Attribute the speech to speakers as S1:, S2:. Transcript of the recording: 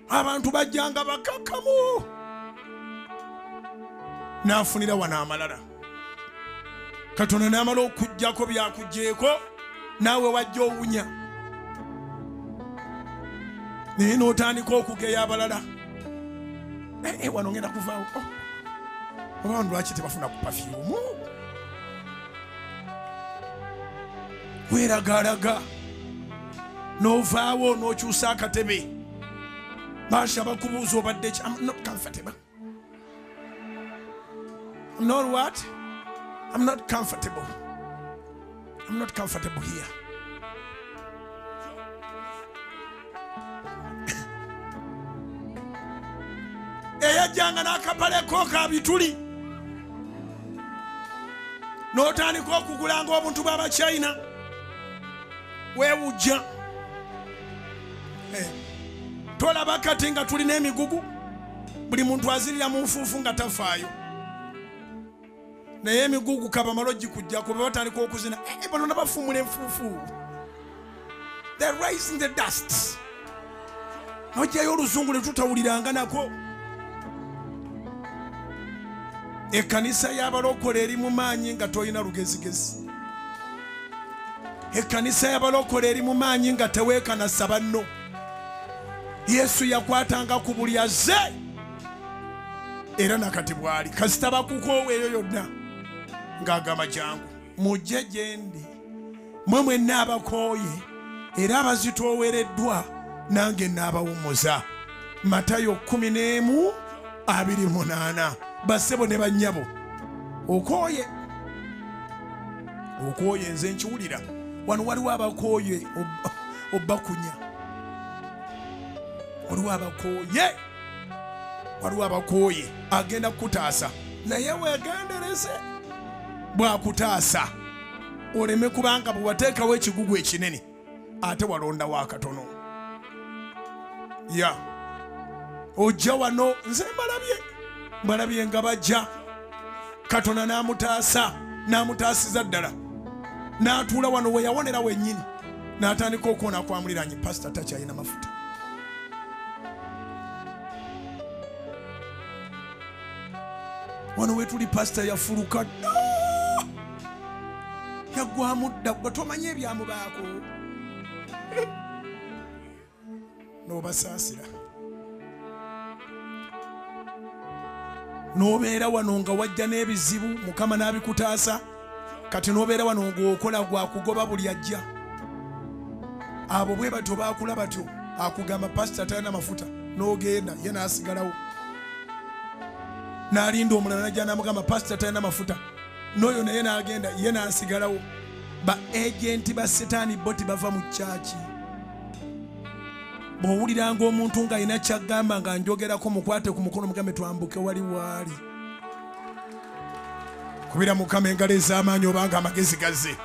S1: abantu bajjanga bakakamu n'afunira wano amalala. Katonda n'amala okujjako byakujjeeko naawe wajja owunya naye n'otandika okugeya abalala. Wano ngenda kuvaawo oba lwaki tebafuna ku pafyumu? Weeragaalaga n'ovaawo n'okyusa akatebe. Baasha bakubuuza obadde ki? I'm not comfortable. I'm not what? I'm not comfortable. I'm not comfortable here. Eyajjanga n'akapaleko ka bituli n'otandika okugulanga obuntu bw'Abachina weewujja. Tolaba kati nga tulina emigugu, buli muntu azirira mu nfuufu nga tafaayo. Naye emigugu kabamala ogikujjako be batandika okuzina bano nabafuumula enfuufu. They're raising the dust. Ojjayo oluzungu ne tutawuliranga nako. Ekkanisa y'abalokole eri mu maanyi nga toyina lugezigezi. Ekkanisa y'abalokole eri mu maanyi nga teweekanasa banno. Yesu yakwatanga ku buli azze era nakati bwali kasita bakukooweeyo yonna ng'agamba jangu mujje gye ndi mmwe mwenna abakooye era abazitoowereddwa nange n'abawummuza. Matayo 11:28. Bassebo ne bannyabo okooye nze nkiwulira wano waliwo abakooye obbakunya. Waliwo abakooye agenda kukutaasa naye weegendereze bwakutaasa oleme kubanga bwe wateekawo ekigugu ekinene ate walondawo akatono. Ojja wano nze mbalabye nga bajja Katonda n'amutaasiza ddala n'atuula wano we yawonera wennyini n'atandika okuwona kwamuliranye pasita takyalina mafuta. Wano we tuli pasita yafuluka yaggwamu dda gwe tomanye ebyamubaako n'obasaasira. N'obeera wano nga wajja n'ebizibu Mukama n'abikutaasa kati n'obeera wano ng'okola gwakugoba buli ajja. Abo bwe batyo baakula batyo akugamba pasita talina mafuta n'ogenda ye n'asigalawo. N'alinda omulala najja n'amugamba pasita talina mafuta n'oyo naye n'agenda ye n'asigalawo. Ba ejenti ba setaani bo tebava mu kyaki. Bw'owuliranga omuntu ng'alina kyagamba nga njogerako mukwate ku mukono mugambe twambuke wali waali. Kubira Mukama engalo ez'amaanyi obanga amagezi gazze.